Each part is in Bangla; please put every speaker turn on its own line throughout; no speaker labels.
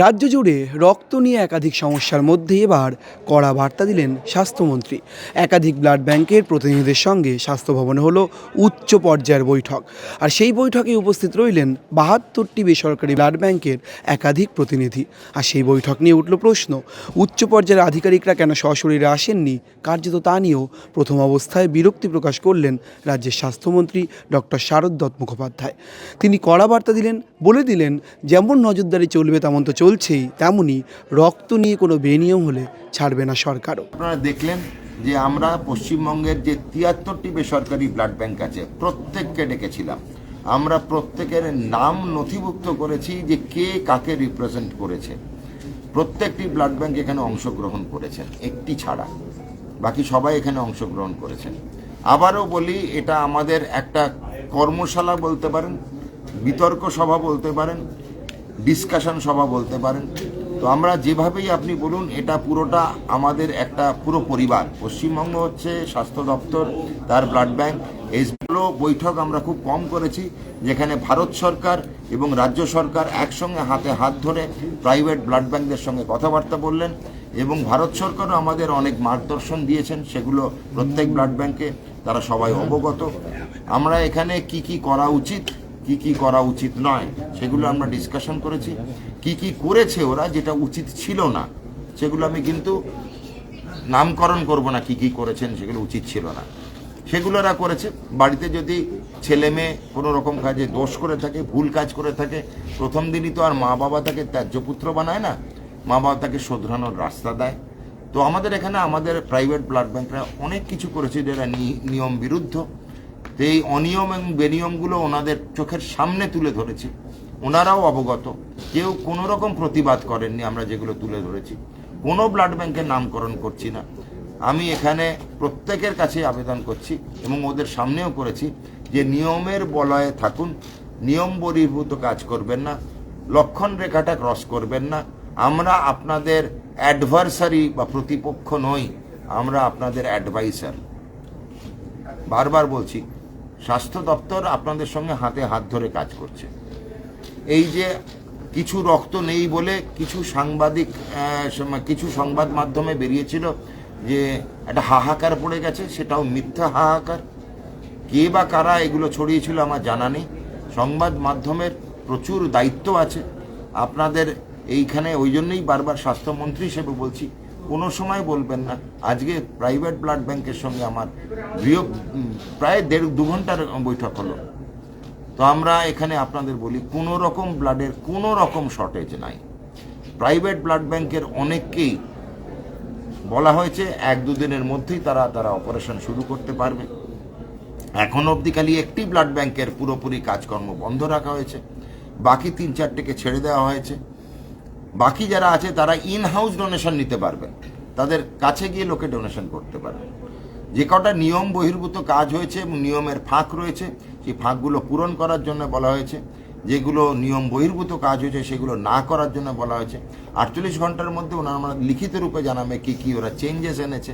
রাজ্য জুড়ে রক্ত নিয়ে একাধিক সমস্যার মধ্যে এবার কড়া বার্তা দিলেন স্বাস্থ্যমন্ত্রী। একাধিক ব্লাড ব্যাংকের প্রতিনিধিদের সঙ্গে স্বাস্থ্য ভবনে হলো উচ্চ পর্যায়ের বৈঠক, আর সেই বৈঠকে উপস্থিত রইলেন ৭২টি বেসরকারি ব্লাড ব্যাংকের একাধিক প্রতিনিধি। আর সেই বৈঠক নিয়ে উঠল প্রশ্ন, উচ্চ পর্যায়ের আধিকারিকরা কেন সশরীরে আসেননি। কার্যত তা নিয়েও প্রথম অবস্থায় বিরক্তি প্রকাশ করলেন রাজ্যের স্বাস্থ্যমন্ত্রী ডক্টর শারদ দত্ত মুখোপাধ্যায়। তিনি কড়া বার্তা দিলেন, বলে দিলেন যেমন নজরদারি চলবে তেমন তো চলছেই, তেমনি রক্ত নিয়ে কোনো বেনিয়ম হলে ছাড়বে না সরকারও।
আপনারা দেখলেন যে আমরা পশ্চিমবঙ্গের যে ৭৩টি বেসরকারি ব্লাড ব্যাংক আছে প্রত্যেককে ডেকেছিলাম। আমরা প্রত্যেকের নাম নথিভুক্ত করেছি যে কে কাকে রিপ্রেজেন্ট করেছে। প্রত্যেকটি ব্লাড ব্যাংক এখানে অংশগ্রহণ করেছেন, একটি ছাড়া বাকি সবাই এখানে অংশগ্রহণ করেছেন। আবারও বলি, এটা আমাদের একটা কর্মশালা বলতে পারেন, বিতর্ক সভা বলতে পারেন, ডিসকাশন সভা বলতে পারেন। তো আমরা যেভাবেই আপনি বলুন, এটা পুরোটা আমাদের একটা পুরো পরিবার। পশ্চিমবঙ্গ হচ্ছে স্বাস্থ্য দপ্তর, তার ব্লাড ব্যাংক, এইগুলো বৈঠক আমরা খুব কম করেছি, যেখানে ভারত সরকার এবং রাজ্য সরকার একসঙ্গে হাতে হাত ধরে প্রাইভেট ব্লাড ব্যাংকদের সঙ্গে কথাবার্তা বললেন, এবং ভারত সরকারও আমাদের অনেক মার্গদর্শন দিয়েছেন, সেগুলো প্রত্যেক ব্লাড ব্যাংকে তারা সবাই অবগত। আমরা এখানে কি কি করা উচিত, কি কি করা উচিত নয়, সেগুলো আমরা ডিসকাশন করেছি। কি কি করেছে ওরা যেটা উচিত ছিল না, সেগুলো আমি কিন্তু নামকরণ করব না। কি কি করেছেন সেগুলো উচিত ছিল না, সেগুলো ওরা করেছে। বাড়িতে যদি ছেলে মেয়ে কোনো রকম কাজে দোষ করে থাকে, ভুল কাজ করে থাকে, প্রথম দিনই তো আর মা বাবা তাকে ত্যায্যপুত্র বানায় না, মা বাবা তাকে শোধরানোর রাস্তা দেয়। তো আমাদের এখানে আমাদের প্রাইভেট ব্লাড ব্যাংকরা অনেক কিছু করেছে যেটা নিয়ম বিরুদ্ধ। তো এই অনিয়ম এবং বেনিয়মগুলো ওনাদের চোখের সামনে তুলে ধরেছি, ওনারাও অবগত। কেউ কোনো রকম প্রতিবাদ করেননি আমরা যেগুলো তুলে ধরেছি। কোনো ব্লাড ব্যাংকের নামকরণ করছি না। আমি এখানে প্রত্যেকের কাছে আবেদন করছি এবং ওদের সামনেও করেছি যে নিয়মের বলয়ে থাকুন, নিয়ম বহির্ভূত কাজ করবেন না, লক্ষণ রেখাটা ক্রস করবেন না। আমরা আপনাদের অ্যাডভার্সারি বা প্রতিপক্ষ নই, আমরা আপনাদের অ্যাডভাইসার। বারবার বলছি, স্বাস্থ্য দপ্তর আপনাদের সঙ্গে হাতে হাত ধরে কাজ করছে। এই যে কিছু রক্ত নেই বলে কিছু সংবাদ মাধ্যমে বেরিয়েছিল যে একটা হাহাকার পড়ে গেছে, সেটাও মিথ্যা হাহাকার। কে বা কারা এগুলো ছড়িয়েছিল আমার জানা নেই। সংবাদ মাধ্যমের প্রচুর দায়িত্ব আছে আপনাদের এইখানে। ওই জন্যই বারবার স্বাস্থ্যমন্ত্রী হিসেবে বলছি, কোনো সময় বলবেন না। আজকে প্রাইভেট ব্লাড ব্যাংকের সঙ্গে আমার প্রায় 1.5-2 ঘন্টার বৈঠক হলো। তো আমরা এখানে আপনাদের বলি, কোনো রকম ব্লাডের কোনো রকম শর্টেজ নাই। প্রাইভেট ব্লাড ব্যাংকের অনেককেই বলা হয়েছে 1-2 দিনের মধ্যেই তারা অপারেশন শুরু করতে পারবে। এখন অবধি খালি একটি ব্লাড ব্যাংকের পুরোপুরি কাজকর্ম বন্ধ রাখা হয়েছে, বাকি 3-4টেকে ছেড়ে দেওয়া হয়েছে। বাকি যারা আছে তারা ইন হাউস ডোনেশন নিতে পারবেন, তাদের কাছে গিয়ে লোকে ডোনেশন করতে পারবে। যে কটা নিয়ম বহির্ভূত কাজ হয়েছে এবং নিয়মের ফাঁক রয়েছে, সেই ফাঁকগুলো পূরণ করার জন্য বলা হয়েছে। যেগুলো নিয়ম বহির্ভূত কাজ হয়েছে সেগুলো না করার জন্য বলা হয়েছে। 48 ঘন্টার মধ্যে ওনারা লিখিত রূপে জানাবে কি কি ওরা চেঞ্জেস এনেছে,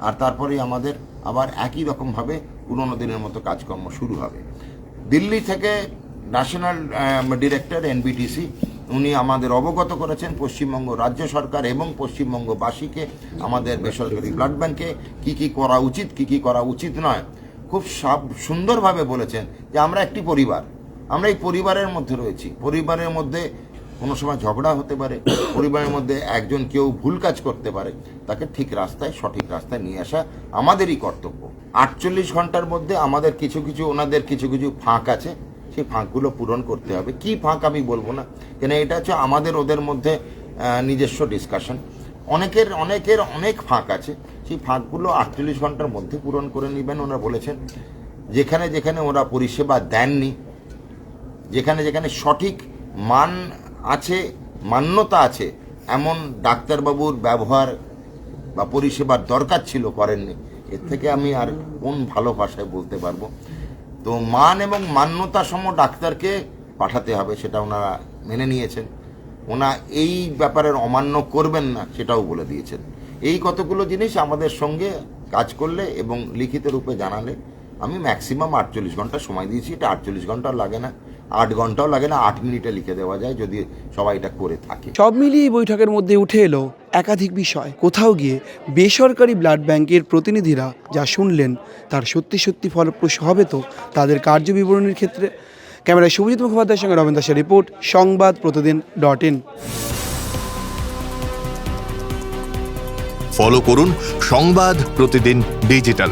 আর তারপরেই আমাদের আবার একই রকমভাবে পুরোনো দিনের মতো কাজকর্ম শুরু হবে। দিল্লি থেকে ন্যাশনাল ডিরেক্টর NBTC উনি আমাদের অবগত করেছেন পশ্চিমবঙ্গ রাজ্য সরকার এবং পশ্চিমবঙ্গবাসীকে আমাদের বেসরকারি ব্লাড ব্যাংকে কি কি করা উচিত, কি কি করা উচিত নয়, খুব সুন্দরভাবে বলেছেন যে আমরা একটি পরিবার, আমরা এই পরিবারের মধ্যে রয়েছি। পরিবারের মধ্যে কোনো সময় ঝগড়া হতে পারে, পরিবারের মধ্যে একজন কেউ ভুল কাজ করতে পারে, তাকে ঠিক রাস্তায় সঠিক রাস্তায় নিয়ে আসা আমাদেরই কর্তব্য। 48 ঘন্টার মধ্যে আমাদের ওনাদের কিছু ফাঁক আছে, সেই ফাঁকগুলো পূরণ করতে হবে। কি ফাঁক আমি বলবো না, কেন এটা হচ্ছে আমাদের ওদের মধ্যে নিজস্ব ডিসকাশন। অনেকের অনেক ফাঁক আছে, সেই ফাঁকগুলো 48 ঘন্টার মধ্যে পূরণ করে নেবেন ওনারা বলেছেন। যেখানে যেখানে ওরা পরিষেবা দেননি, যেখানে সঠিক মান আছে, মান্যতা আছে, এমন ডাক্তারবাবুর ব্যবহার বা পরিষেবার দরকার ছিল, করেননি। এর থেকে আমি আর কোন ভালো ভাষায় বলতে পারবো। তো মান এবং মান্যতা সম ডাক্তারকে পাঠাতে হবে, সেটা ওনারা মেনে নিয়েছেন। ওনা এই ব্যাপারের অমান্য করবেন না সেটাও বলে দিয়েছেন। এই কতগুলো জিনিস আমাদের সঙ্গে কাজ করলে এবং লিখিত রূপে জানালে, আমি ম্যাক্সিমাম 48 ঘন্টা সময় দিয়েছি, এটা 48 ঘন্টা লাগে না, 8 ঘন্টাও লাগে না, 8 মিনিটে লিখে দেওয়া যায় যদি সবাই এটা করে থাকে।
সব মিলিয়ে এই বৈঠকের মধ্যে উঠে এলো একাধিক বিষয়। কোথাও গিয়ে বেসরকারি ব্লাড ব্যাংকের প্রতিনিধিরা যা শুনলেন তার সত্যি সত্যি ফলপ্রসূ হবে তো তাদের কার্যবিবরণীর ক্ষেত্রে। ক্যামেরায় শুভজিৎ মুখোপাধ্যায়ের সঙ্গে রবীন্দ্র দাসের রিপোর্ট, সংবাদপ্রতিদিন.in।
ফলো করুন সংবাদ প্রতিদিন ডিজিটাল।